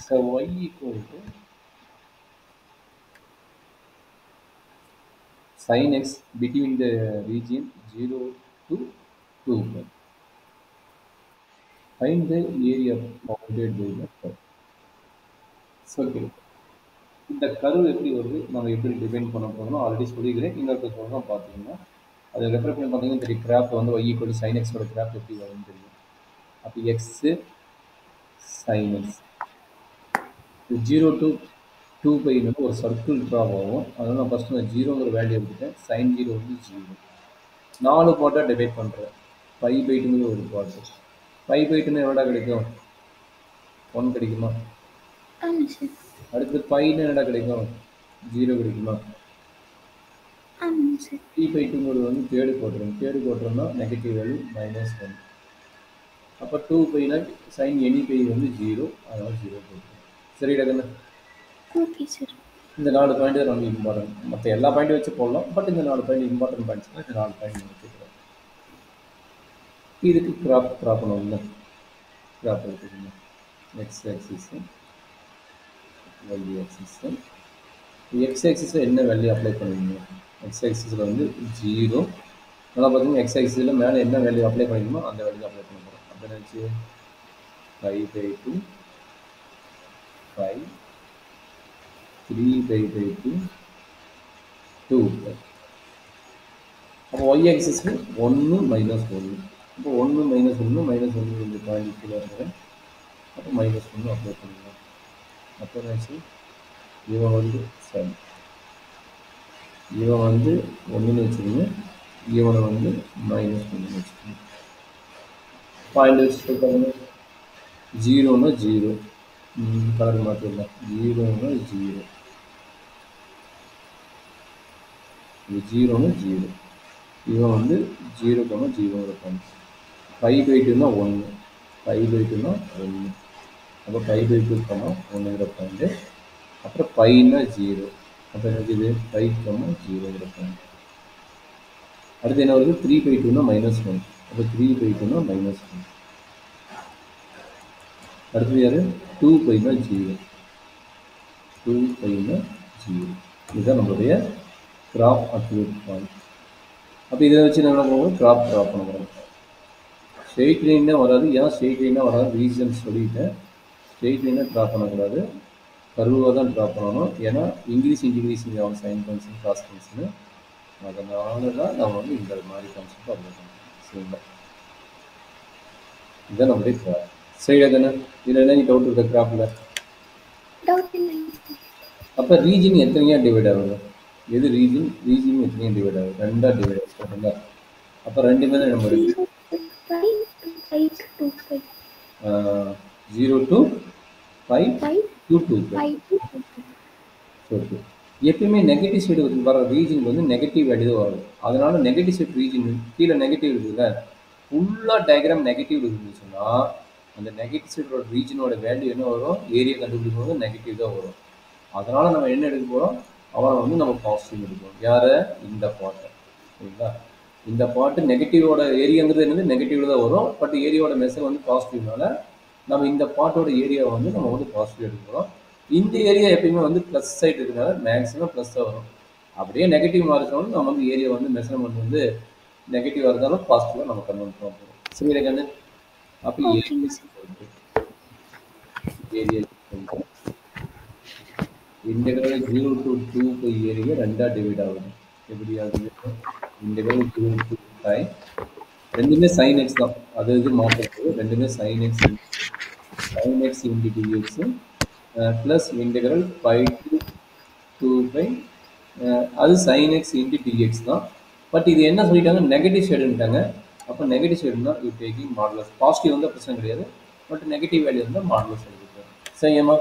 So y equal to sin x between the region 0 to 2 pi. Find the area bounded by the curve. So okay. இந்த curve எப்படி வருது நம்ம எப்படி define பண்ண போகிறோம் already சொல்லிக்கிறேன். இன்னொரு சொல்கிறோம் பார்த்தீங்கன்னா அதை ரெஃபர் பண்ணி பார்த்தீங்கன்னா தெரியும் கிராஃப்ட் வந்து y ஈக்குவல் டு சைன் எக்ஸோட கிராஃப்ட் எப்படி வரும்னு தெரியும். அப்போ எக்ஸு சைன் எக்ஸ் 0 டு 2 பைன்னு ஒரு சர்க்கிள் ட்ராப் ஆகும். அதனால் நான் ஃபஸ்ட்டு நான் ஜீரோங்கிற வேல்யூ எடுத்துட்டேன். சைன் ஜீரோ வந்து 0. 4 பார்ட்டாக டிவைட் பண்ணுறேன். பை பை டூங்கிற ஒரு பார்ட்டு. பை பை டூன்னு எவ்வளோ கிடைக்கும்? 1 கிடைக்குமா? அடுத்து பைன்னு என்னடா கிடைக்கும்? 0 கிடைக்குமா? 3 பை டூங்கிறது வந்து தேர்டு போட்டுறோம்னா நெகட்டிவ் வேல்யூ -1. அப்போ 2 பைனா சைன் எனி பை வந்து 0, அதனால் 0 போட்டுருவோம். சரிடா கண்ணு? Okay sir. இந்த 4 பாயிண்ட் ரொம்ப இம்பார்ட்டன்ட். மற்ற எல்லா பாயிண்ட்டும் வச்சு போடலாம், பட் இந்த 4 பாயிண்ட் இம்பார்ட்டன்ட் பாயிண்ட்ஸ் தான். இந்த 4 பாயிண்ட் வச்சுக்கிறோம். இதுக்கு கிராப் பண்ணணும்ல, கிராப் எடுத்துக்கணும். X axis y axis. X ஆக்சிஸில் என்ன வேல்யூ அப்ளை பண்ணுவீங்க? எக்ஸ் ஆக்சிஸில் வந்து 0. நல்லா பார்த்தீங்கன்னா எக்ஸ் ஆக்சிஸில் மேலே என்ன வேல்யூ அப்ளை பண்ணிக்கணுமோ அந்த வேல்யூ அப்ளை பண்ண போகிறோம். அப்போ என்னாச்சு? 5/2 5 3/2 2. அப்போ y ஆக்சிஸ்க்கு 1 -1. அப்போ 1 -1 இந்த பாயிண்ட் கீழே இருக்கிறேன். அப்போ -1 அப்ளை பண்ணலாம். அப்போ என்னாச்சு? இவன் வந்து சரி, இவன் வந்து 1ன்னு வச்சுக்கோங்க, இவனை வந்து -1ன்னு வச்சுக்கோங்க. பாயிண்ட் வச்சு சொல்லிட்டாங்க. 0னா 0, கலர் மாற்றிடலாம். 0னா 0, இது 0னா 0. இவன் வந்து 0,0 இருப்பாங்க. 5/2னா 1, 5/2னா 1. அப்போ 5/2, 1ங்கிற பாயிண்ட். அப்புறம் பைனா 0. அப்போ என்ன இருக்குது? 5,0ங்கிற பாயிண்ட். அடுத்து என்ன வருது? 3/2னா -1. அப்போ 3/2னா -1. அடுத்தது யாரு? 2 பைனா 0, 2 பைனா 0. இதுதான் நம்மளுடைய கிராப் அக்யூட் பாயிண்ட். அப்போ இதை வச்சு நம்ம போவோம் கிராப் ட்ராப் பண்ணுறோம். ஸ்ட்ரெயிட் லைன் தான் வராது. ஏன் ஸ்ட்ரெயிட் லைனாக வராது ரீசன் சொல்லிட்டேன். ஸ்ட்ரெயிட் லைனாக ட்ராப் பண்ணக்கூடாது, கர்வாக தான் ட்ராப் பண்ணணும். ஏன்னா இன்க்ரீஸிங் ஆகும் சைன் ஃபங்க்ஷன் காஸ் ஃபங்க்ஷனு. அதனால தான் நம்ம வந்து இந்த மாதிரி கான்செப்ட் அப்ளை பண்ணுறோம். சரிங்களா? இதுதான் நம்மளுடைய கிராப். சரியா தானே? இதில் என்ன டவுட் இருக்கா கிராஃபில்? அப்போ ரீஜன் எத்தனையாக டிவைட் ஆகுது? எது ரீஜன் எத்தனையாக டிவைட் ஆகுது? 2ஆக டிவைட் ஆகுது. சரிங்களா? அப்போ ரெண்டுமே தான் நம்ம 0 to 5 to 2 pi. ஓகே. எப்பயுமே நெகட்டிவ் சைடு வர ரீஜனுக்கு வந்து நெகட்டிவ் வேல்யூ தான் வரும். அதனால நெகட்டிவ் சைடு ரீஜன் கீழே நெகட்டிவ் இருக்குதுல்ல, ஃபுல்லாக டயக்ராம் நெகட்டிவ் இருந்துச்சுன்னா அந்த நெகட்டிவ் சைடோட ரீஜனோட வேல்யூ என்ன வரும்? ஏரியா கண்டுபிடிக்கும் போது நெகட்டிவ் தான் வரும். அதனால நம்ம என்ன எடுக்க போகிறோம்? அவனை வந்து நம்ம பாசிட்டிவ் எடுக்கணும். யாரை? இந்த பாட்டை. சரிங்களா? இந்த பாட்டு நெகட்டிவோட ஏரியாங்கிறது என்னது? நெகட்டிவ் தான் வரும். பட் ஏரியாவோட மெசர் வந்து பாசிட்டிவ்னால நம்ம இந்த பாட்டோட ஏரியாவை வந்து நம்ம வந்து பாசிட்டிவ் எடுக்கிறோம். இந்த ஏரியா எப்பயுமே வந்து ப்ளஸ் சைடு இருக்கிறனால மேக்ஸிமம் ப்ளஸ் தான் வரும். அப்படியே நெகட்டிவ் மாறிச்சாலும் நம்ம வந்து ஏரியா வந்து மெஷர்மெண்ட் வந்து நெகட்டிவாக இருந்தாலும் பாசிட்டிவாக நம்ம கன்வெர்ட் பண்ண போகிறோம். சரி கண்ணு? அப்போ area integral 0 to 2 pi area 2ஆக டிவைட் ஆகுது. எப்படி ஆகுது? இன்டெக்ரல் 0 to 5 ரெண்டுமே சைன் எக்ஸ் தான். அது இது மாற்றப்படுது. ரெண்டுமே sine x into dx plus integral 5 to 2 pi அது சைன் எக்ஸ் இன்டி டிஎக்ஸ் தான். பட் இது என்ன சொல்லிட்டாங்க? நெகட்டிவ் சைடுன்ட்டாங்க. அப்போ நெகட்டிவ் சைடுனா யூ டேக்கிங் மாடுலஸ். பாசிட்டிவ் வந்து பிரச்சனை கிடையாது, பட் நெகட்டிவ் வேல்யூ இருந்தால் மாடுலஸ் எடுத்துக்கிறோம். சரிம்மா?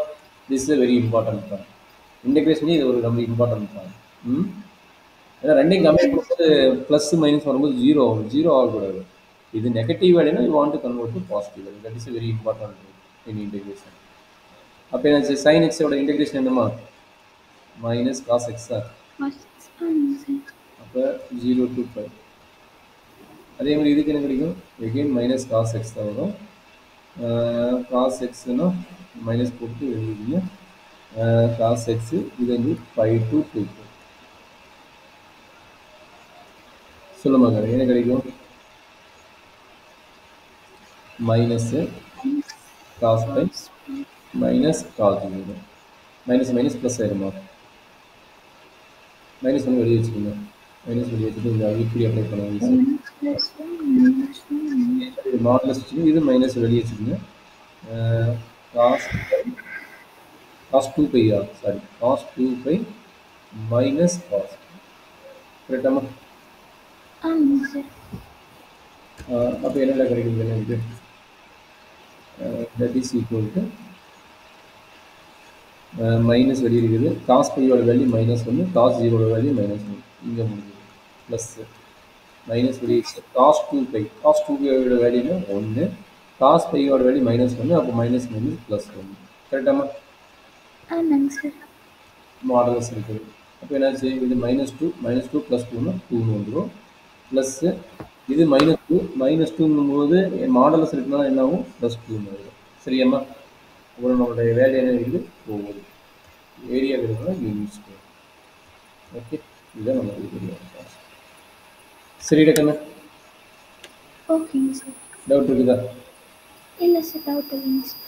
This is very important point. Integration இது ஒரு ரொம்ப இம்பார்ட்டன்ட் பாயிண்ட். ஏன்னா ரெண்டையும் கம்பேர் பண்ணும்போது ப்ளஸ் மைனஸ் வரும்போது 0 ஆகக்கூடாது. இது நெகட்டிவ் வேல்யூனா you want to convert to positive value. That is very important in integration. அப்போ என்ன சைன் எக்ஸோட இன்டெகிரேஷன் என்னமா? மைனஸ் காஸ் எக்ஸா. அப்போ 0 to 5. அதே மாதிரி இதுக்கு என்ன கிடைக்கும்? எகெயின் மைனஸ் காஸ் எக்ஸ் தான் வரும். காஸ் எக்ஸ்னா மைனஸ் போட்டு எழுதிங்க. காஸ் எக்ஸ் இது வந்து 5 to 2. சொல்லுமா என்ன கிடைக்கும்? Minus cos pi minus cos zero. Minus minus plus ஆயிருமா? மைனஸ் ஒன்று வெளியே வச்சுக்கோங்க. மைனஸ் வெளியே வச்சுட்டு இந்த இப்படி அப்ளை பண்ணுவாங்க. இது மாடலஸ் வச்சுக்கோங்க. இது மைனஸ் வெளியே வச்சுக்கோங்க. Cos cos 2 pi sorry cos 2 pi minus cos கரெக்டாமா? ஆமாங்க சார். அப்போ என்னென்ன கிடைக்கும் எனக்கு? That is equal to minus வெளியே இருக்குது. காஸ் பையோட வேல்யூ -1, காஸ் ஜீரோட வேல்யூ -1 இங்கே முடியுது. ப்ளஸ் மைனஸ் வெளியே காஸ் 2 பை காஸ் 2 பையோட வேல்யூனா 1, காஸ் பையோட வேல்யூ -1, அப்போ மைனஸ் மைனஸ் ப்ளஸ் 1 கரெக்டாமா? ஆமாங்க சார். மாடலஸ் இருக்குது. அப்போ என்னாச்சு? இது -2 ப்ளஸ் 2னா 2ன்னு வந்துடும். ப்ளஸ்ஸு இது -2 போது மாடலஸ் இருக்குன்னா என்ன ஆகும்? +2ன்னு வரும். சரியாம்மா? அப்புறம் நம்மளுடைய வேல்யூ என்ன இருக்குது? போகுது. ஏரியா இருக்கிறதுனால யூனிட் ஸ்கொயர். ஓகே, இதுதான் நம்மளுடைய ஏரியா. சரிடா கண்ணா? ஓகேங்க சார். டவுட் இருக்குதா? இல்லை சார், டவுட் இல்லைங்க சார்.